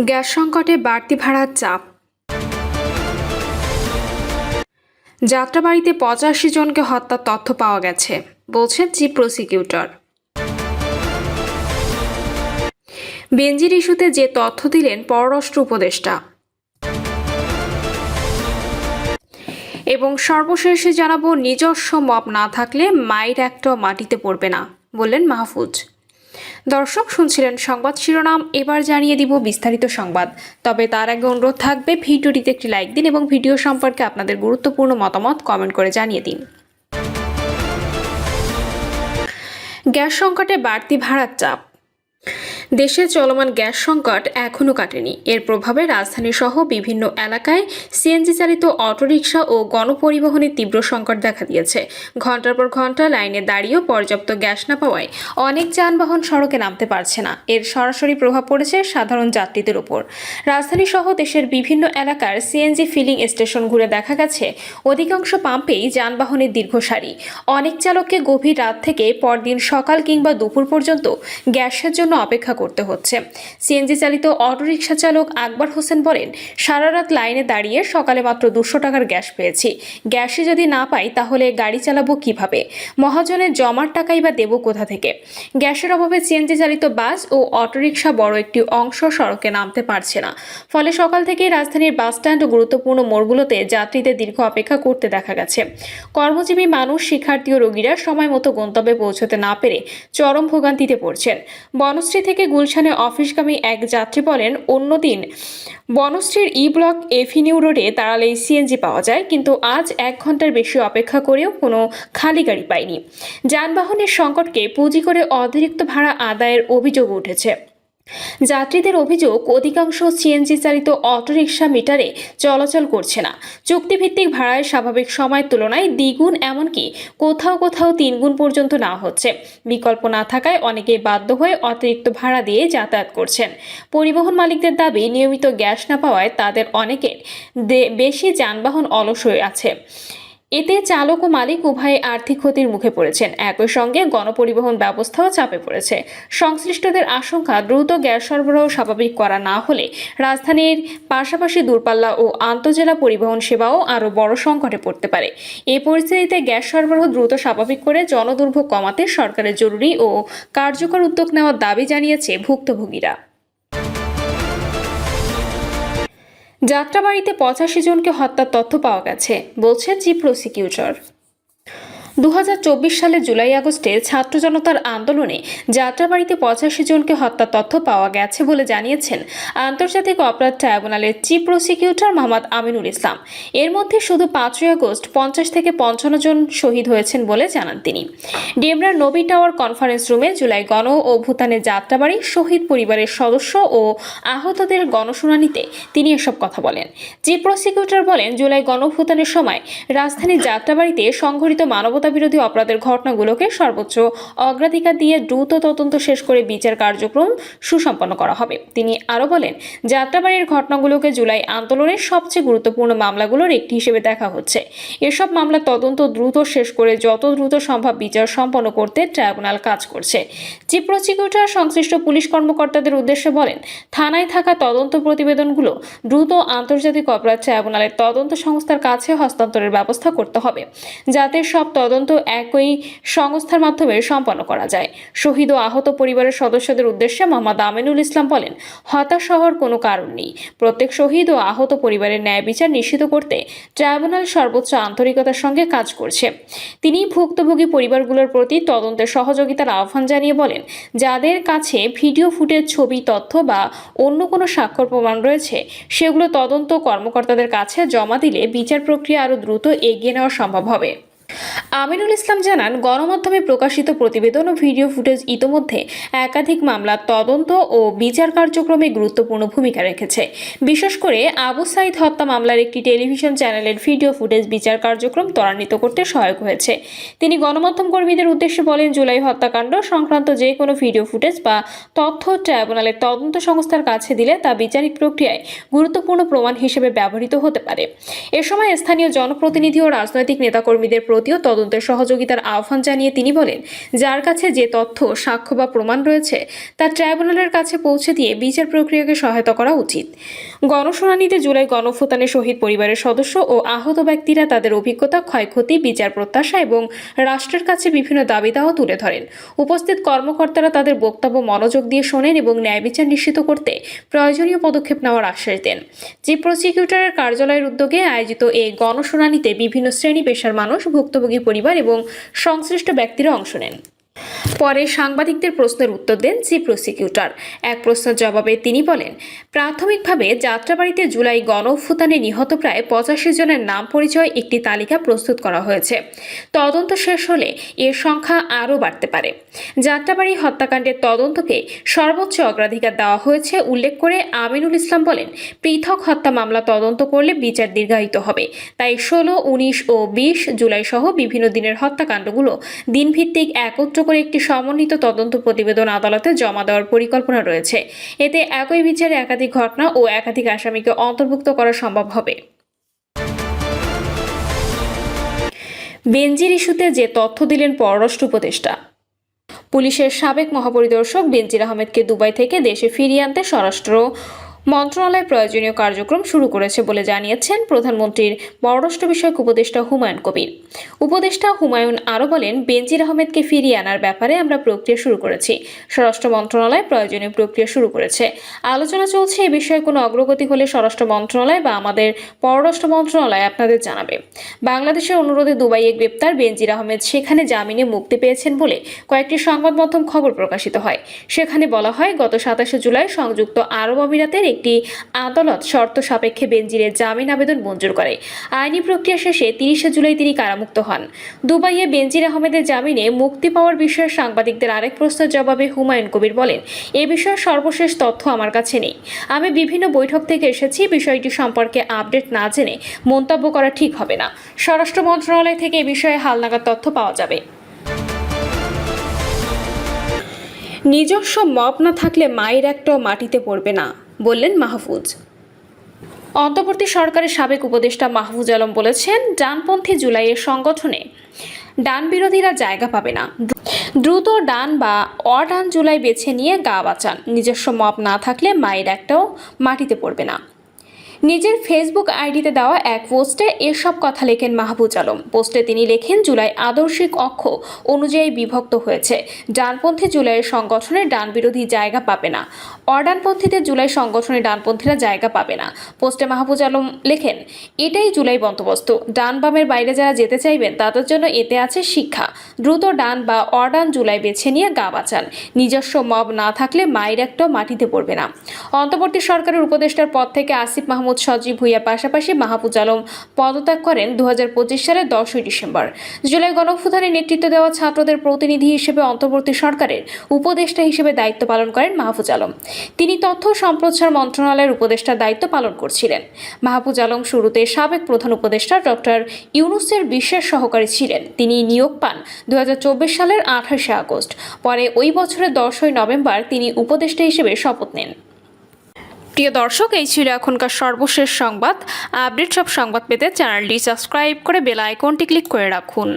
Gas সংকটে বাড়তি ভাড়ার চাপ। যাত্রাবাড়ীতে ৮৫ জনকে হত্যার তথ্য পাওয়া গেছে বলছেন চিফ প্রসিকিউটর। বেনজির ইস্যুতে যে তথ্য দিলেন পররাষ্ট্র উপদেষ্টা। এবং সর্বশেষে জানাবো, নিজস্ব মপ না থাকলে মায়ের একটাও মাটিতে পড়বে না বললেন মাহফুজ। দর্শক শুনছিলেন সংবাদ শিরোনাম, এবার জানিয়ে দিব বিস্তারিত সংবাদ। তবে তার আগে অনুরোধ থাকবে ভিডিওটিতে একটি লাইক দিন এবং ভিডিও সম্পর্কে আপনাদের গুরুত্বপূর্ণ মতামত কমেন্ট করে জানিয়ে দিন। গ্যাস সংকটে বাড়তি ভাড়ার চাপ। দেশে চলমান গ্যাস সংকট এখনও কাটেনি। এর প্রভাবে রাজধানী সহ বিভিন্ন এলাকায় সিএনজি চালিত অটোরিকশা ও গণপরিবহনের তীব্র সংকট দেখা দিয়েছে। ঘন্টার পর ঘন্টা লাইনে দাঁড়িয়েও পর্যাপ্ত গ্যাস না পাওয়ায় অনেক যানবাহন সড়কে নামতে পারছে না। এর সরাসরি প্রভাব পড়েছে সাধারণ যাত্রীদের উপর। রাজধানী সহ দেশের বিভিন্ন এলাকার সিএনজি ফিলিং স্টেশন ঘুরে দেখা গেছে অধিকাংশ পাম্পেই যানবাহনের দীর্ঘ সারি। অনেক চালককে গভীর রাত থেকে পরদিন সকাল কিংবা দুপুর পর্যন্ত গ্যাসের জন্য অপেক্ষা করতে হচ্ছে। সিএনজি চালিত অটোরিকশা চালক আকবর হোসেন বলেন, সারা রাত লাইনে দাঁড়িয়ে সকালে মাত্র 200 টাকার গ্যাস পেয়েছি। গ্যাসে যদি না পাই তাহলে গাড়ি চালাবো কিভাবে? মহাজনের জমার টাকাই বা দেব কোথা থেকে? গ্যাসের অভাবে সিএনজি চালিত বাস ও অটোরিকশা বড় একটি অংশ সড়কে নামতে পারছে না। ফলে সকাল থেকে রাজধানীর বাস স্ট্যান্ড ও গুরুত্বপূর্ণ মোড়গুলোতে যাত্রীদের দীর্ঘ অপেক্ষা করতে দেখা গেছে। কর্মজীবী মানুষ, শিক্ষার্থী ও রোগীরা সময় মতো গন্তব্যে পৌঁছতে না পেরে চরম ভোগান্তিতে পড়ছেন। বনশ্রী থেকে গুলশানে অফিসগামী এক যাত্রী বলেন, অন্যদিন বনশ্রীর ই ব্লক এভিনিউ রোডে দাঁড়ালেই সিএনজি পাওয়া যায়, কিন্তু আজ 1 ঘন্টার বেশি অপেক্ষা করেও কোনো খালি গাড়ি পাইনি। যানবাহনের সংকটকে পুঁজি করে অতিরিক্ত ভাড়া আদায়ের অভিযোগ উঠেছে। যাত্রীদের অভিযোগ, অধিকাংশ সিএনজি চালিত অটোরিকশা মিটারে চলাচল করছে না। চুক্তিভিত্তিক ভাড়ায় স্বাভাবিক সময়ের তুলনায় দ্বিগুণ, এমনকি কোথাও কোথাও 3 গুণ পর্যন্ত নেওয়া হচ্ছে। বিকল্প না থাকায় অনেকেই বাধ্য হয়ে অতিরিক্ত ভাড়া দিয়ে যাতায়াত করছেন। পরিবহন মালিকদের দাবি, নিয়মিত গ্যাস না পাওয়ায় তাদের অনেকের বেশি যানবাহন অলস হয়ে আছে। এতে চালক ও মালিক উভয়ে আর্থিক ক্ষতির মুখে পড়েছেন। একই সঙ্গে গণপরিবহন ব্যবস্থাও চাপে পড়েছে। সংশ্লিষ্টদের আশঙ্কা, দ্রুত গ্যাস সরবরাহ স্বাভাবিক করা না হলে রাজধানীর পাশাপাশি দূরপাল্লা ও আন্তঃজেলা পরিবহন সেবাও আরও বড় সংকটে পড়তে পারে। এই পরিস্থিতিতে গ্যাস সরবরাহ দ্রুত স্বাভাবিক করে জনদুর্ভোগ কমাতে সরকারের জরুরি ও কার্যকর উদ্যোগ নেওয়ার দাবি জানিয়েছে ভুক্তভোগীরা। যাত্রাবাড়ীতে 85 জনকে হত্যার তথ্য পাওয়া গেছে বলছে চিফ প্রসিকিউটর। 2024 সালের জুলাই আগস্টে ছাত্র জনতার আন্দোলনে যাত্রাবাড়ীতে 85 জনকে হত্যার তথ্য পাওয়া গেছে বলে জানিয়েছেন আন্তর্জাতিক অপরাধ ট্রাইব্যুনালের চিফ প্রসিকিউটর মোহাম্মদ আমিনুল ইসলাম। এর মধ্যে শুধু 5 আগস্ট 50 থেকে 55 জন শহীদ হয়েছেন বলে জানান তিনি। ডেমরার নবী টাওয়ার কনফারেন্স রুমে জুলাই গণ অভ্যুত্থানে যাত্রাবাড়ী শহীদ পরিবারের সদস্য ও আহতদের গণশুনানিতে তিনি এসব কথা বলেন। চিফ প্রসিকিউটর বলেন, জুলাই গণ অভ্যুত্থানের সময় রাজধানীর যাত্রাবাড়ীতে সংঘটিত মানবতা বিরোধী অপরাধের ঘটনাগুলোকে সর্বোচ্চ অগ্রাধিকার দিয়ে দ্রুত তদন্ত শেষ করে বিচার কার্যক্রম সুসম্পন্ন করা হবে। তিনি আরও বলেন, যাত্রাবাড়ির ঘটনাগুলোকে জুলাই আন্দোলনের সবচেয়ে গুরুত্বপূর্ণ মামলাগুলোর একটি হিসেবে দেখা হচ্ছে। এসব মামলার তদন্ত দ্রুত শেষ করে যত দ্রুত সম্ভব বিচার সম্পন্ন করতে ট্রাইব্যুনাল কাজ করছে। চিফ প্রসিকিউটর সংশ্লিষ্ট পুলিশ কর্মকর্তাদের উদ্দেশ্যে বলেন, থানায় থাকা তদন্ত প্রতিবেদনগুলো দ্রুত আন্তর্জাতিক অপরাধ ট্রাইব্যুনালের তদন্ত সংস্থার কাছে হস্তান্তরের ব্যবস্থা করতে হবে, যাতে সব তদন্ত একই সংস্থার মাধ্যমে সম্পন্ন করা যায়। শহীদ ও আহত পরিবারের সদস্যদের উদ্দেশ্যে মোহাম্মদ আমিনুল ইসলাম বলেন, হতাশ হওয়ার কোনো কারণ নেই। প্রত্যেক শহীদ ও আহত পরিবারের ন্যায় বিচার নিশ্চিত করতে ট্রাইব্যুনাল সর্বোচ্চ আন্তরিকতার সঙ্গে কাজ করছে। তিনি ভুক্তভোগী পরিবারগুলোর প্রতি তদন্তের সহযোগিতার আহ্বান জানিয়ে বলেন, যাদের কাছে ভিডিও ফুটেজ, ছবি, তথ্য বা অন্য কোনো স্বাক্ষর প্রমাণ রয়েছে, সেগুলো তদন্ত কর্মকর্তাদের কাছে জমা দিলে বিচার প্রক্রিয়া আরও দ্রুত এগিয়ে নেওয়া সম্ভব হবে। আমিনুল ইসলাম জানান, গণমাধ্যমে প্রকাশিত প্রতিবেদন ও ভিডিও ফুটেজ ইতোমধ্যে একাধিক মামলার তদন্ত ও বিচার কার্যক্রমে গুরুত্বপূর্ণ ভূমিকা রেখেছে। বিশেষ করে আবু সাইদ হত্যা মামলার একটি টেলিভিশন চ্যানেলের ভিডিও ফুটেজ বিচার কার্যক্রম ত্বরান্বিত করতে সহায়ক হয়েছে। তিনি গণমাধ্যম কর্মীদের উদ্দেশ্যে বলেন, জুলাই হত্যাকাণ্ড সংক্রান্ত যে কোনো ভিডিও ফুটেজ বা তথ্য ট্রাইব্যুনালের তদন্ত সংস্থার কাছে দিলে তা বিচারিক প্রক্রিয়ায় গুরুত্বপূর্ণ প্রমাণ হিসেবে ব্যবহৃত হতে পারে। এ সময় স্থানীয় জনপ্রতিনিধি ও রাজনৈতিক নেতাকর্মীদের প্রতি যাবতীয় তদন্তের সহযোগিতার আহ্বান জানিয়ে তিনি বলেন, যার কাছে যে তথ্য, সাক্ষ্য বা প্রমাণ রয়েছে তা ট্রাইব্যুনালের কাছে পৌঁছে দিয়ে বিচার প্রক্রিয়াকে সহায়তা করা উচিত। গণশুনানিতে জুলাই গণঅভ্যুত্থানে শহীদ পরিবারের সদস্য ও আহত ব্যক্তিরা তাদের অভিজ্ঞতা, ক্ষয়ক্ষতি, বিচার প্রত্যাশা এবং রাষ্ট্রের কাছে বিভিন্ন দাবি দাওয়া তুলে ধরেন। উপস্থিত কর্মকর্তারা তাদের বক্তব্য মনোযোগ দিয়ে শোনেন এবং ন্যায় বিচার নিশ্চিত করতে প্রয়োজনীয় পদক্ষেপ নেওয়ার আশ্বাস দেন। চিফ প্রসিকিউটরের কার্যালয়ের উদ্যোগে আয়োজিত এই গণশুনানিতে বিভিন্ন শ্রেণী পেশার মানুষ, ভুক্তভোগী পরিবার এবং সংশ্লিষ্ট ব্যক্তিরা অংশ নেন। পরে সাংবাদিকদের প্রশ্নের উত্তর দেন চিফ প্রসিকিউটর। এক প্রশ্নের জবাবে তিনি বলেন, প্রাথমিকভাবে যাত্রাবাড়ীতে জুলাই গণঅভ্যুত্থানে নিহত প্রায় 85 জনের নাম পরিচয় একটি তালিকা প্রস্তুত করা হয়েছে। তদন্ত শেষ হলে এর সংখ্যা আরও বাড়তে পারে। যাত্রাবাড়ী হত্যাকাণ্ডের তদন্তকে সর্বোচ্চ অগ্রাধিকার দেওয়া হয়েছে উল্লেখ করে আমিনুল ইসলাম বলেন, পৃথক হত্যা মামলা তদন্ত করলে বিচার দীর্ঘায়িত হবে। তাই 16, 19 ও 20 জুলাই সহ বিভিন্ন দিনের হত্যাকাণ্ডগুলো দিনভিত্তিক একত্র করে একটি সমন্বিত তদন্ত প্রতিবেদন আদালতে জমা দেওয়ার পরিকল্পনা রয়েছে। এতে একই বিচারে একাধিক ঘটনা ও একাধিক আসামিকে অন্তর্ভুক্ত করা সম্ভব হবে। বেনজির ইস্যুতে যে তথ্য দিলেন পররাষ্ট্র উপদেষ্টা। পুলিশের সাবেক মহাপরিদর্শক বেনজির আহমেদকে দুবাই থেকে দেশে ফিরিয়ে আনতে স্বরাষ্ট্র মন্ত্রণালয় প্রয়োজনীয় কার্যক্রম শুরু করেছে বলে জানিয়েছেন প্রধানমন্ত্রীর পররাষ্ট্র বিষয়ক উপদেষ্টা হুমায়ুন কবির। উপদেষ্টা হুমায়ুন আরও বলেন, বেনজির আহমেদকে ফিরিয়ে আনার ব্যাপারে আমরা প্রক্রিয়া শুরু করেছি। স্বরাষ্ট্র মন্ত্রণালয় প্রয়োজনীয় প্রক্রিয়া শুরু করেছে। আলোচনা চলছে। এ বিষয়ে কোনো অগ্রগতি হলে স্বরাষ্ট্র মন্ত্রণালয় বা আমাদের পররাষ্ট্র মন্ত্রণালয় আপনাদের জানাবে। বাংলাদেশের অনুরোধে দুবাইয়ে গ্রেপ্তার বেনজির আহমেদ সেখানে জামিনে মুক্তি পেয়েছেন বলে কয়েকটি সংবাদ মাধ্যম খবর প্রকাশিত হয়। সেখানে বলা হয়, গত 27 জুলাই সংযুক্ত আরব আমিরাতের একটি আদালত শর্ত সাপেক্ষে বেনজিরের জামিন আবেদন মঞ্জুর করে। আইনি প্রক্রিয়া শেষে 30 জুলাই তিনি কারামুক্ত হন। দুবাইয়ে বেনজির আহমেদের জামিনে মুক্তি পাওয়ার বিষয়ে সাংবাদিকদের আরেক প্রশ্নের জবাবে হুমায়ুন কবির বলেন, এ বিষয়ে সর্বশেষ তথ্য আমার কাছে নেই। আমি বিভিন্ন বৈঠক থেকে এসেছি। বিষয়টি সম্পর্কে আপডেট না জেনে মন্তব্য করা ঠিক হবে না। স্বরাষ্ট্র মন্ত্রণালয় থেকে এ বিষয়ে হালনাগাদ তথ্য পাওয়া যাবে। নিজস্ব মব না থাকলে মায়ের একটাও মাটিতে পড়বে না, বললেন মাহফুজ। অন্তর্বর্তী সরকারের সাবেক উপদেষ্টা মাহফুজ আলম বলেছেন, ডানপন্থী জুলাইয়ের সংগঠনে ডান বিরোধীরা জায়গা পাবে না। দ্রুত ডান বা অডান জুলাই বেছে নিয়ে গা বাঁচান। নিজস্ব মব না থাকলে মায়ের একটাও মাটিতে পড়বে না। নিজের ফেসবুক আইডিতে দেওয়া এক পোস্টে এসব কথা লেখেন মাহফুজ আলম। পোস্টে তিনি লেখেন, জুলাই আদর্শিক অক্ষ অনুযায়ী বিভক্ত হয়েছে। ডানপন্থী জুলাইয়ের সংগঠনে ডান বিরোধী জায়গা পাবে না। অডানপন্থীদের জুলাই সংগঠনে ডানপন্থীরা জায়গা পাবে না। পোস্টে মাহফুজ আলম লেখেন, এটাই জুলাই বন্দোবস্ত। ডান বামের বাইরে যারা যেতে চাইবেন তাদের জন্য এতে আছে শিক্ষা। দ্রুত ডান বা অডান জুলাই বেছে নিয়ে গা বাঁচান। নিজস্ব মব না থাকলে মায়ের একটাও মাটিতে পড়বে না। অন্তর্বর্তী সরকারের উপদেষ্টার পদ থেকে আসিফ মাহমুদ সজীব ভুইয়ার পাশাপাশি মাহফুজ আলম পদত্যাগ করেন 2025 সালের 10 ডিসেম্বর। জুলাই গণঅভ্যুত্থানে নেতৃত্ব দেওয়া ছাত্রদের প্রতিনিধি হিসেবে অন্তর্বর্তী সরকারের উপদেষ্টা হিসেবে দায়িত্ব পালন করেন মাহফুজ আলম। তিনি তথ্য ও সম্প্রচার মন্ত্রণালয়ের উপদেষ্টার দায়িত্ব পালন করছিলেন। মাহফুজ আলম শুরুতে সাবেক প্রধান উপদেষ্টা ডক্টর ইউনূসের বিশেষ সহকারী ছিলেন। তিনি নিয়োগ পান 2024 সালের 28 আগস্ট। পরে ওই বছরের 10 নভেম্বর তিনি উপদেষ্টা হিসেবে শপথ নেন। প্রিয় দর্শক, এই ছিল এখনকার সর্বশেষ সংবাদ। আপডেট সব সংবাদ পেতে চ্যানেলটি সাবস্ক্রাইব করে বেল আইকনটি ক্লিক করে রাখুন।